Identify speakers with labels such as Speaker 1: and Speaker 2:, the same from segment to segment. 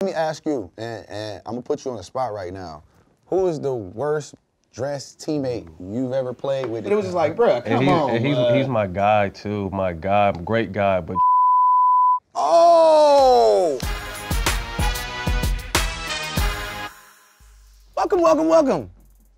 Speaker 1: Let me ask you, and I'm gonna put you on the spot right now. Who is the worst dressed teammate you've ever played with? It was just like, bruh, come on.
Speaker 2: And he's my guy too, my guy, great guy, but.
Speaker 1: Oh! Welcome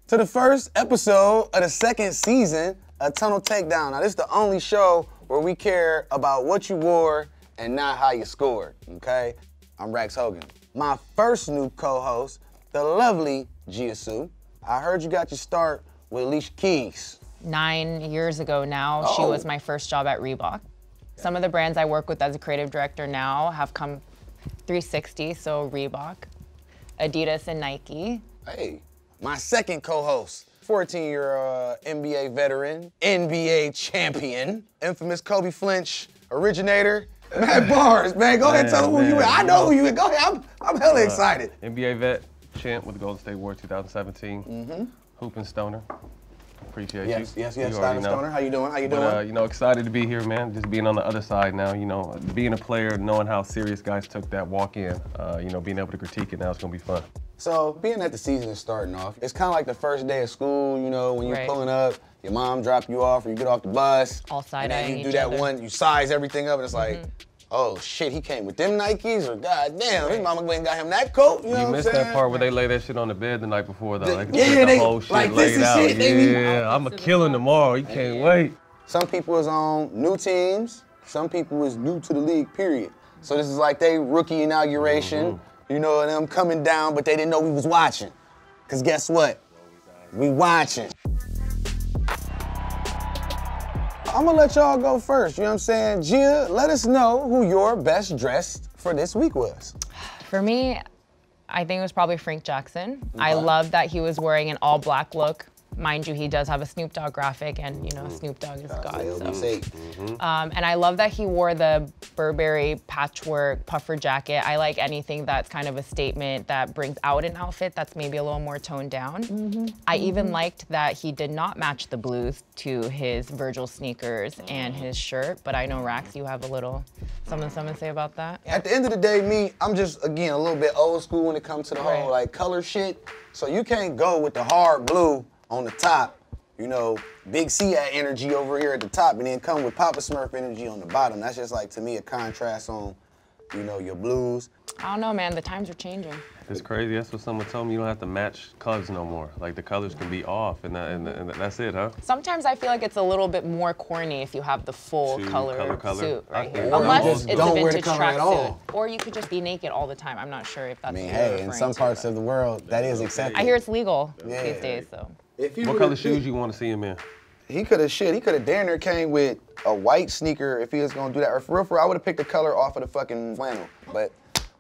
Speaker 1: to the first episode of the second season of Tunnel Takedown. Now, this is the only show where we care about what you wore and not how you scored, okay? I'm Racks Hogan. My first new co-host, the lovely Gia Seo. I heard you got your start with Alicia Keys.
Speaker 3: 9 years ago now, she was my first job at Reebok. Some of the brands I work with as a creative director now have come 360, so Reebok, Adidas, and Nike.
Speaker 1: Hey, my second co-host, 14-year NBA veteran, NBA champion, infamous Kobe Flinch originator, Matt Bars. Man, go ahead and tell them who you are. I know who you are. Go ahead, I'm hella excited.
Speaker 2: NBA vet, champ with the Golden State Warriors 2017. Hooping Stoner. Appreciate you.
Speaker 1: Yes, stylist Stoner. How you doing?
Speaker 2: You know, excited to be here, man. Just being on the other side now, you know, being a player, knowing how serious guys took that walk in, you know, being able to critique it now, it's gonna be fun.
Speaker 1: So, being that the season is starting off, it's kind of like the first day of school, you know, when you're pulling up, your mom drop you off, or you get off the bus.
Speaker 3: All side-eyeing
Speaker 1: and then you do
Speaker 3: each
Speaker 1: that
Speaker 3: other.
Speaker 1: one, you size everything up, and it's like, oh shit, he came with them Nikes, or goddamn, his mama went and got him that coat, you know what I'm saying?
Speaker 2: You missed that part where they lay that shit on the bed the night before, though. Like,
Speaker 1: Yeah,
Speaker 2: the whole shit,
Speaker 1: like
Speaker 2: lay
Speaker 1: this
Speaker 2: it
Speaker 1: is
Speaker 2: out.
Speaker 1: shit,
Speaker 2: Yeah, I'm a killing tomorrow, you can't wait.
Speaker 1: Some people is on new teams, some people is new to the league, period. So this is like they rookie inauguration, you know, and them coming down, but they didn't know we was watching. Cause guess what? We watching. I'm gonna let y'all go first, you know what I'm saying? Gia, let us know who your best dressed for this week was.
Speaker 3: For me, I think it was probably Frank Jackson. I love that he was wearing an all black look. Mind you, he does have a Snoop Dogg graphic, and you know, Snoop Dogg is God. So. And I love that he wore the Burberry patchwork puffer jacket. I like anything that's kind of a statement that brings out an outfit that's maybe a little more toned down. I even liked that he did not match the blues to his Virgil sneakers and his shirt, but I know, Rax, you have a little something to say about that.
Speaker 1: At the end of the day, me, I'm just, again, a little bit old school when it comes to the whole like color shit. So you can't go with the hard blue on the top, you know, Big C energy over here at the top, and then come with Papa Smurf energy on the bottom. That's just like, to me, a contrast on, you know, your blues.
Speaker 3: I don't know, man, the times are changing.
Speaker 2: It's crazy, that's what someone told me, you don't have to match colors no more. Like, the colors can be off, and that's it, huh?
Speaker 3: Sometimes I feel like it's a little bit more corny if you have the full color suit right here. Unless it's a vintage tracksuit. Or you could just be naked all the time. I'm not sure if that's what you're
Speaker 1: hey, in some
Speaker 3: referring to,
Speaker 1: parts
Speaker 3: but
Speaker 1: of the world, that is accepted.
Speaker 3: I hear it's legal these days, so.
Speaker 2: What color shoes you want to see him in?
Speaker 1: He could have damn near came with a white sneaker if he was gonna do that. Or for real, I would have picked the color off of the fucking flannel. But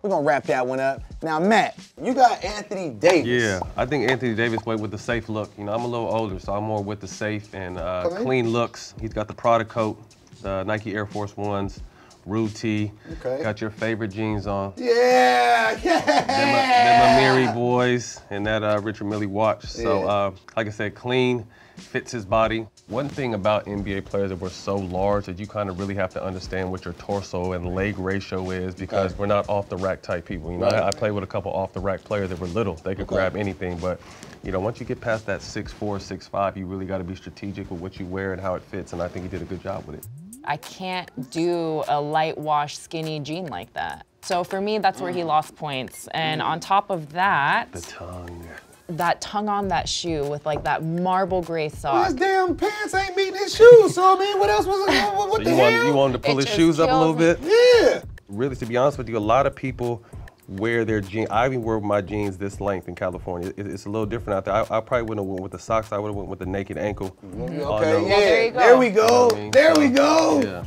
Speaker 1: we're gonna wrap that one up. Now, Matt, you got Anthony Davis.
Speaker 2: Yeah, I think Anthony Davis went with the safe look. You know, I'm a little older, so I'm more with the safe and clean looks. He's got the Prada coat, the Nike Air Force Ones, Rude Tee. Got your favorite jeans on.
Speaker 1: Yeah.
Speaker 2: Them Amiri boys and that Richard Mille watch. So, like I said, clean, fits his body. One thing about NBA players that we're so large that you kind of really have to understand what your torso and leg ratio is, because we're not off the rack type people. You know, I played with a couple off the rack players that were little. They could grab anything, but you know, once you get past that 6'4", 6'5", you really got to be strategic with what you wear and how it fits, and I think he did a good job with it.
Speaker 3: I can't do a light wash skinny jean like that. So for me, that's where he lost points. And on top of that,
Speaker 2: the tongue.
Speaker 3: That tongue on that shoe with like that marble gray sock.
Speaker 1: Well, his damn pants ain't meeting his shoes, so I mean, what else was it? What the hell?
Speaker 2: You wanted to pull his shoes up a little bit?
Speaker 1: Yeah.
Speaker 2: Really, to be honest with you, a lot of people wear their jeans. I even wear my jeans this length in California. It's a little different out there. I probably wouldn't have went with the socks. I would have went with the naked ankle.
Speaker 1: Okay, there we go. There we go.
Speaker 2: Yeah.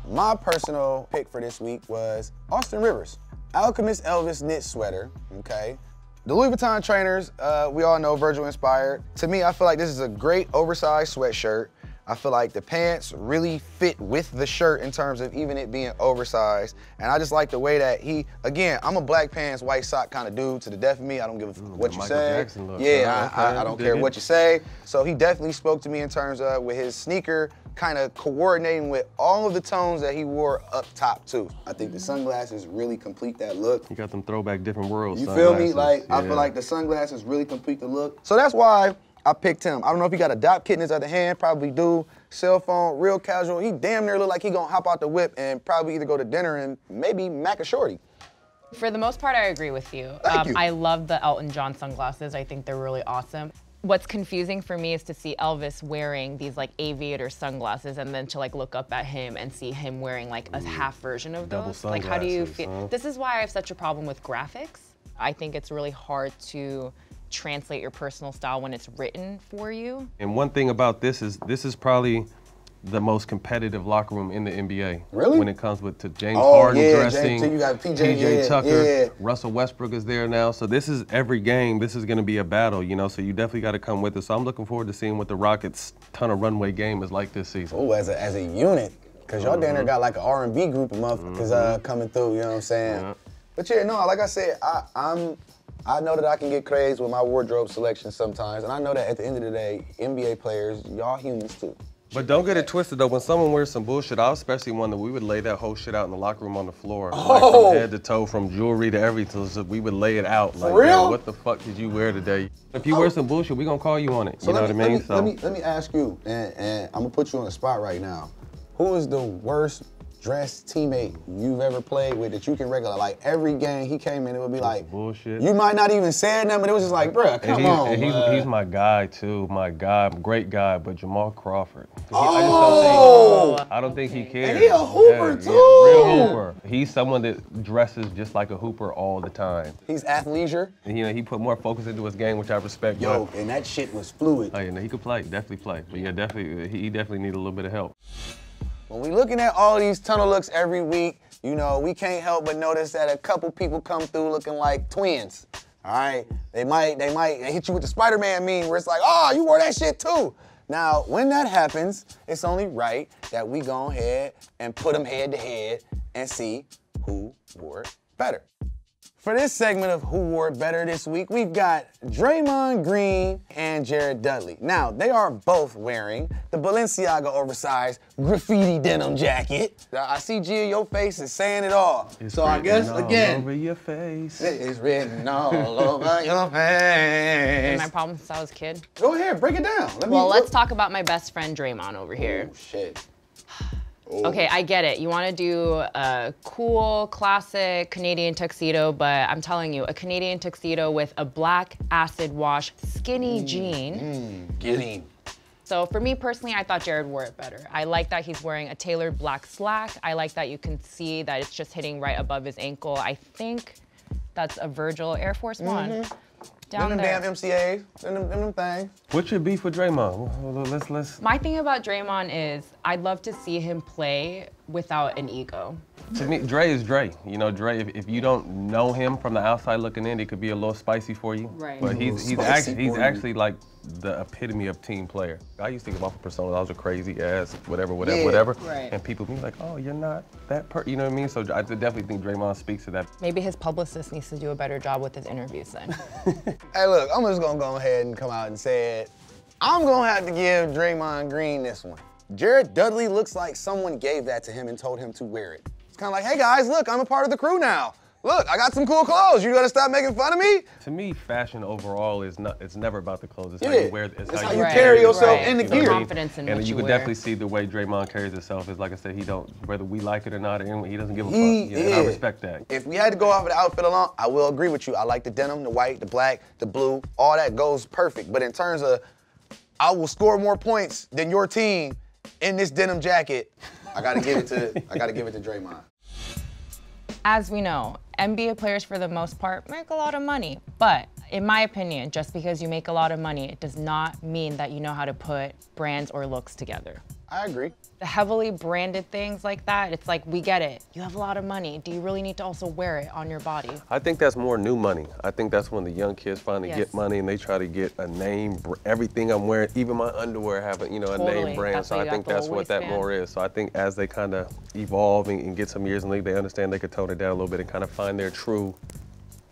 Speaker 1: My personal pick for this week was Austin Rivers. Alchemist Elvis knit sweater, okay? The Louis Vuitton trainers, we all know Virgil inspired. To me, I feel like this is a great oversized sweatshirt I feel like the pants really fit with the shirt in terms of even it being oversized. And I just like the way that he, again, I'm a black pants, white sock kind of dude to the death of me. I don't give a what you
Speaker 2: Michael
Speaker 1: say.
Speaker 2: Jackson look,
Speaker 1: Yeah,
Speaker 2: okay,
Speaker 1: I don't care what you say. So he definitely spoke to me in terms of with his sneaker kind of coordinating with all of the tones that he wore up top too. I think the sunglasses really complete that look.
Speaker 2: You got them throwback different worlds.
Speaker 1: You feel me? Like, I feel like the sunglasses really complete the look. So that's why I picked him. I don't know if he got a dot kit in his other hand, probably do. Cell phone, real casual. He damn near look like he gonna hop out the whip and probably either go to dinner and maybe mac a shorty.
Speaker 3: For the most part, I agree with you.
Speaker 1: Thank you.
Speaker 3: I love the Elton John sunglasses. I think they're really awesome. What's confusing for me is to see Elvis wearing these like aviator sunglasses and then to like look up at him and see him wearing like a half version of
Speaker 2: Double
Speaker 3: those. Like, how do you
Speaker 2: sunglasses,
Speaker 3: feel?
Speaker 2: huh?
Speaker 3: This is why I have such a problem with graphics. I think it's really hard to translate your personal style when it's written for you.
Speaker 2: And one thing about this is probably the most competitive locker room in the NBA.
Speaker 1: Really?
Speaker 2: When it comes to James Harden dressing,
Speaker 1: James, you got PJ
Speaker 2: Tucker,
Speaker 1: yeah.
Speaker 2: Russell Westbrook is there now. So this is every game, this is gonna be a battle, you know, so you definitely gotta come with us. So I'm looking forward to seeing what the Rockets' Tunnel Runway game is like this season.
Speaker 1: Oh, as a unit. Cause y'all down there got like an R&B group of motherfuckers coming through, you know what I'm saying?
Speaker 2: Yeah.
Speaker 1: But yeah, no, like I said, I know that I can get crazy with my wardrobe selection sometimes, and I know that at the end of the day, NBA players, y'all humans too.
Speaker 2: But don't get it twisted though, when someone wears some bullshit, I especially one that we would lay that whole shit out in the locker room on the floor. Like from head to toe, from jewelry to everything, so we would lay it out. Like,
Speaker 1: For real?
Speaker 2: yo, what the fuck did you wear today? If you wear some bullshit, we gonna call you on it.
Speaker 1: So
Speaker 2: You know what I mean?
Speaker 1: Let me ask you, and I'm gonna put you on the spot right now. Who is the worst dressed teammate you've ever played with that you can regular? Like every game he came in, it would be like,
Speaker 2: bullshit.
Speaker 1: You might not even say nothing, but it was just like, bruh, come on.
Speaker 2: And
Speaker 1: bruh.
Speaker 2: he's my guy too, my guy, great guy, but Jamal Crawford. I don't think he cares.
Speaker 1: And he a hooper too.
Speaker 2: Real hooper. He's someone that dresses just like a hooper all the time.
Speaker 1: He's athleisure.
Speaker 2: And, you know, he put more focus into his game, which I respect.
Speaker 1: Yo,
Speaker 2: but,
Speaker 1: and that shit was fluid.
Speaker 2: oh yeah, no, he could play, definitely play. But yeah, definitely, he definitely need a little bit of help.
Speaker 1: When we looking at all these tunnel looks every week, you know, we can't help but notice that a couple people come through looking like twins. All right, they might hit you with the Spider-Man meme where it's like, oh, you wore that shit too. Now, when that happens, it's only right that we go ahead and put them head to head and see who wore it better. For this segment of Who Wore It Better this week, we've got Draymond Green and Jared Dudley. Now, they are both wearing the Balenciaga oversized graffiti denim jacket. Now, I see, Gia, your face is saying it all.
Speaker 2: It's
Speaker 1: so I guess,
Speaker 2: all
Speaker 1: again,
Speaker 2: over your face.
Speaker 1: it's written all over your face.
Speaker 3: My problem since I was a kid.
Speaker 1: Go ahead, break it down.
Speaker 3: Let's talk about my best friend Draymond over here.
Speaker 1: Oh, shit.
Speaker 3: Okay, I get it. You want to do a cool, classic Canadian tuxedo, but I'm telling you, a Canadian tuxedo with a black acid wash skinny jean.
Speaker 1: Get
Speaker 3: So for me personally, I thought Jared wore it better. I like that he's wearing a tailored black slack. I like that you can see that it's just hitting right above his ankle. I think that's a Virgil Air Force One. Down
Speaker 1: them
Speaker 3: there.
Speaker 1: damn MCAs, them things.
Speaker 2: What's your beef with Draymond? Let's.
Speaker 3: My thing about Draymond is I'd love to see him play without an ego.
Speaker 2: To me, Dre is Dre. You know, Dre, if you don't know him from the outside looking in, it could be a little spicy for you.
Speaker 3: Right.
Speaker 2: But he's actually like the epitome of team player. I used to give off a persona. I was a crazy ass, whatever.
Speaker 3: Right.
Speaker 2: And people be like, oh, you're not that you know what I mean? So I definitely think Draymond speaks to that.
Speaker 3: Maybe his publicist needs to do a better job with his interviews then.
Speaker 1: Hey, look, I'm just gonna go ahead and come out and say it. I'm gonna have to give Draymond Green this one. Jared Dudley looks like someone gave that to him and told him to wear it. It's kind of like, hey guys, look, I'm a part of the crew now. Look, I got some cool clothes. You gotta stop making fun of me?
Speaker 2: To me, fashion overall it's never about the clothes. It's how you wear it.
Speaker 1: It's how you carry yourself in the
Speaker 2: you know what
Speaker 1: gear.
Speaker 2: I mean?
Speaker 3: Confidence in
Speaker 2: and
Speaker 3: what
Speaker 2: you
Speaker 3: you
Speaker 2: could
Speaker 3: wear.
Speaker 2: definitely see the way Draymond carries himself. Is like I said, he don't, whether we like it or not, he doesn't give a fuck. And I respect that.
Speaker 1: If we had to go off of the outfit alone, I will agree with you. I like the denim, the white, the black, the blue, all that goes perfect. But in terms of, I will score more points than your team in this denim jacket, I gotta give it to Draymond.
Speaker 3: As we know, NBA players for the most part make a lot of money, but in my opinion, just because you make a lot of money, it does not mean that you know how to put brands or looks together.
Speaker 1: I agree.
Speaker 3: The heavily branded things like that, it's like, we get it. You have a lot of money. Do you really need to also wear it on your body?
Speaker 2: I think that's more new money. I think that's when the young kids finally get money and they try to get a name. Everything I'm wearing, even my underwear have a, a name brand. So I think that's what that more is. So I think as they kind of evolve and get some years in the league, they understand they could tone it down a little bit and kind of find their true,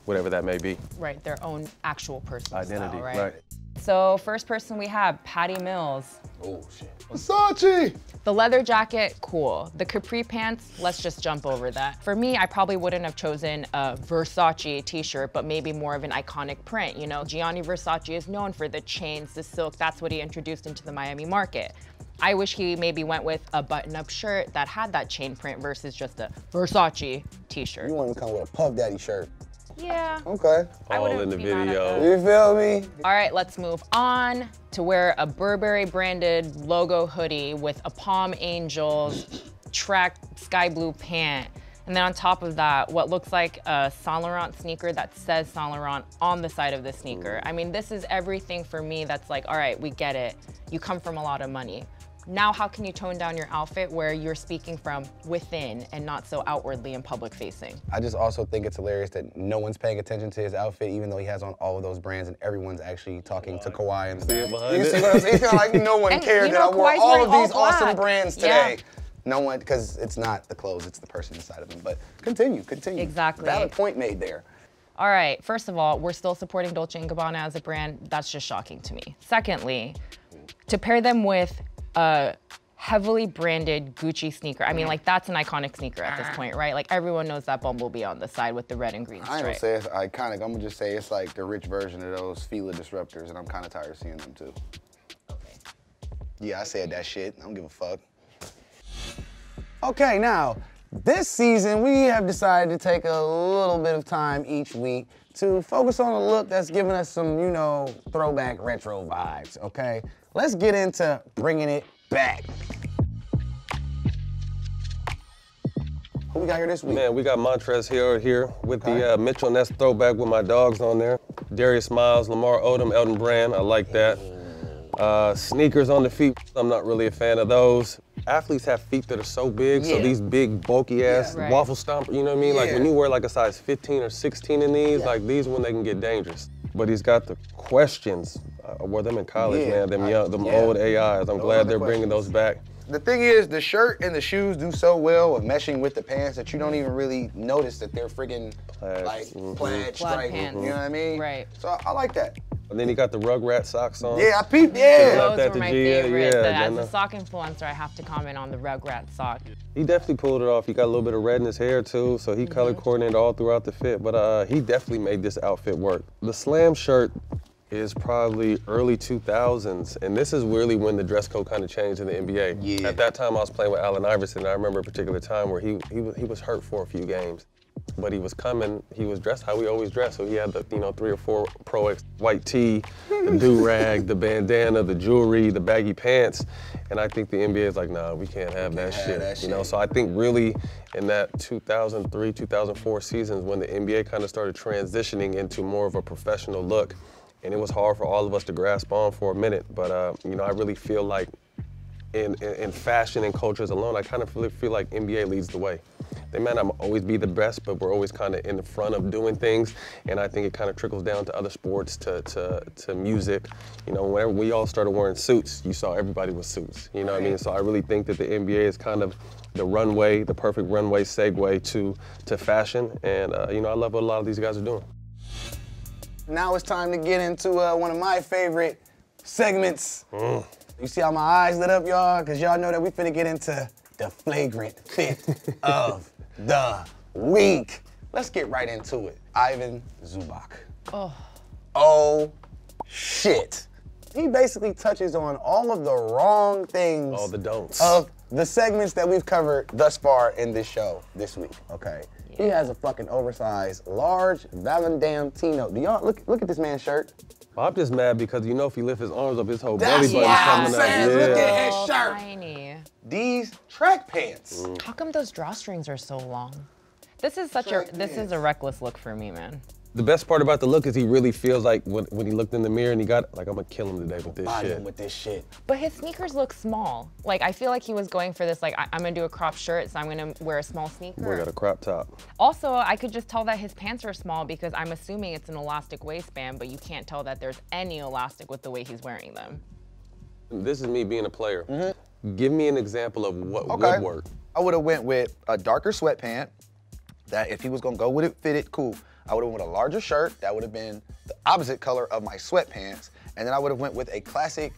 Speaker 2: whatever that may be.
Speaker 3: Right, their own actual personal
Speaker 2: identity,
Speaker 3: style, right? So first person we have, Patty Mills.
Speaker 1: Oh shit. Versace!
Speaker 3: The leather jacket, cool. The capri pants, let's just jump over that. For me, I probably wouldn't have chosen a Versace t-shirt, but maybe more of an iconic print. You know, Gianni Versace is known for the chains, the silk, that's what he introduced into the Miami market. I wish he maybe went with a button-up shirt that had that chain print versus just a Versace t-shirt.
Speaker 1: You want him to come with a Puff Daddy shirt.
Speaker 3: Yeah.
Speaker 1: Okay.
Speaker 2: All in the video.
Speaker 1: You feel me?
Speaker 3: All right, let's move on to wear a Burberry branded logo hoodie with a Palm Angels track sky blue pant. And then on top of that, what looks like a Saint Laurent sneaker that says Saint Laurent on the side of the sneaker. I mean, this is everything for me that's like, all right, we get it. You come from a lot of money. Now, how can you tone down your outfit where you're speaking from within and not so outwardly and public facing?
Speaker 1: I just also think it's hilarious that no one's paying attention to his outfit, even though he has on all of those brands and everyone's actually talking to Kawhi and stuff. You see what I'm saying? It's kind of like no one cared that I wore all of these awesome brands today. No one, because it's not the clothes, it's the person inside of them. But continue.
Speaker 3: Exactly.
Speaker 1: Valid point made there.
Speaker 3: All right, first of all, we're still supporting Dolce & Gabbana as a brand. That's just shocking to me. Secondly, to pair them with a heavily branded Gucci sneaker. I mean, like, that's an iconic sneaker at this point, right? Like, everyone knows that bumblebee on the side with the red and green stripe.
Speaker 1: I ain't gonna say it's iconic. I'm gonna just say it's like the rich version of those Fila disruptors, and I'm kind of tired of seeing them too.
Speaker 3: Okay.
Speaker 1: Yeah, I said that shit. I don't give a fuck. Okay, now, this season, we have decided to take a little bit of time each week to focus on a look that's giving us some, throwback retro vibes, okay? Let's get into bringing it back. Who we got here this week?
Speaker 2: Man, we got Montrezl Harrell here with the Mitchell Ness throwback with my dogs on there. Darius Miles, Lamar Odom, Elton Brand, I like that. Sneakers on the feet, I'm not really a fan of those. Athletes have feet that are so big, so these big, bulky ass waffle stomper, you know what I mean? Like when you wear like a size 15 or 16 in these, like these when they can get dangerous. But he's got the questions. I wore them in college, man, them old AIs. I'm glad they're bringing those back.
Speaker 1: The thing is, the shirt and the shoes do so well with meshing with the pants that you don't even really notice that they're friggin' plaid stripe,
Speaker 3: pants.
Speaker 1: You know what I mean?
Speaker 3: Right.
Speaker 1: So I like that.
Speaker 2: And then he got the Rugrat socks on.
Speaker 1: Yeah, I peeped,
Speaker 3: Those were my favorite. As a sock influencer, I have to comment on the Rugrat sock.
Speaker 2: He definitely pulled it off. He got a little bit of red in his hair too, so he color coordinated all throughout the fit, but he definitely made this outfit work. The Slam shirt is probably early 2000s, and this is really when the dress code kind of changed in the NBA. Yeah. At that time, I was playing with Allen Iverson, and I remember a particular time where he was hurt for a few games. But he was coming, he was dressed how we always dress. So he had the, 3 or 4 Pro X white tee, the do-rag, the bandana, the jewelry, the baggy pants. And I think the NBA is like, nah, we can't have that shit. So I think really in that 2003, 2004 seasons when the NBA kind of started transitioning into more of a professional look, and it was hard for all of us to grasp on for a minute. But, I really feel like in fashion and cultures alone, I kind of really feel like NBA leads the way. They may not always be the best, but we're always kind of in the front of doing things. And I think it kind of trickles down to other sports, to music. Whenever we all started wearing suits, you saw everybody with suits. You know what I mean? So I really think that the NBA is kind of the runway, the perfect runway segue to fashion. And, I love what a lot of these guys are doing.
Speaker 1: Now it's time to get into one of my favorite segments. You see how my eyes lit up, y'all? Because y'all know that we finna get into the flagrant fit of the week. Let's get right into it. Ivan Zubac. Oh, shit. He basically touches on all of the wrong things.
Speaker 2: All the don'ts.
Speaker 1: Of the segments that we've covered thus far in this show this week, okay? He has a fucking oversized, large Valentino. Do y'all look at this man's shirt?
Speaker 2: Well, I'm just mad because if he lift his arms up, his whole belly button's coming out.
Speaker 1: Look at his shirt.
Speaker 3: Tiny.
Speaker 1: These track pants.
Speaker 3: How come those drawstrings are so long? This is a reckless look for me, man.
Speaker 2: The best part about the look is he really feels like when he looked in the mirror and he got, like, I'm gonna kill him today with this
Speaker 1: Body
Speaker 2: shit.
Speaker 1: him with this shit.
Speaker 3: But his sneakers look small. Like, I feel like he was going for this, like, I'm gonna do a crop shirt, so I'm gonna wear a small sneaker.
Speaker 2: Boy got a crop top.
Speaker 3: Also, I could just tell that his pants are small because I'm assuming it's an elastic waistband, but you can't tell that there's any elastic with the way he's wearing them.
Speaker 2: This is me being a player. Give me an example of what would work.
Speaker 1: I would have went with a darker sweatpant that if he was gonna go with it, fitted, cool. I would have went with a larger shirt that would have been the opposite color of my sweatpants, and then I would have went with a classic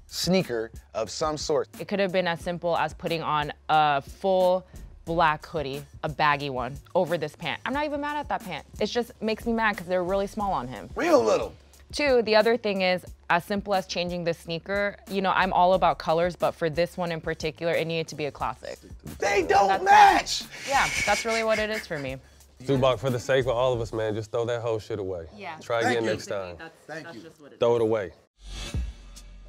Speaker 1: sneaker of some sort.
Speaker 3: It could have been as simple as putting on a full black hoodie, a baggy one, over this pant. I'm not even mad at that pant. It just makes me mad because they're really small on him.
Speaker 1: Real little.
Speaker 3: Two, the other thing is, as simple as changing the sneaker, you know, I'm all about colors, but for this one in particular, it needed to be a classic.
Speaker 1: They don't match!
Speaker 3: Yeah, that's really what it is for me.
Speaker 2: Zubak, for the sake of all of us, man, just throw that whole shit away.
Speaker 3: Yeah.
Speaker 2: Try again next time.
Speaker 3: That's just what it is.
Speaker 2: Throw it away.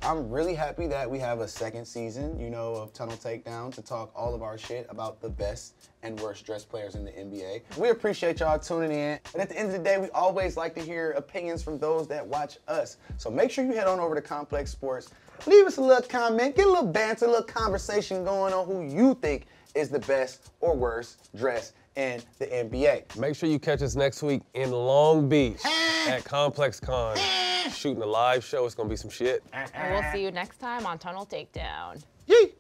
Speaker 1: I'm really happy that we have a second season, you know, of Tunnel Takedown to talk all of our shit about the best and worst dressed players in the NBA. We appreciate y'all tuning in. But at the end of the day, we always like to hear opinions from those that watch us. So make sure you head on over to Complex Sports. Leave us a little comment, get a little banter, a little conversation going on who you think is the best or worst dressed in the NBA.
Speaker 2: Make sure you catch us next week in Long Beach at ComplexCon. Shooting a live show. It's gonna be some shit.
Speaker 3: And we'll see you next time on Tunnel Takedown.
Speaker 1: Yee!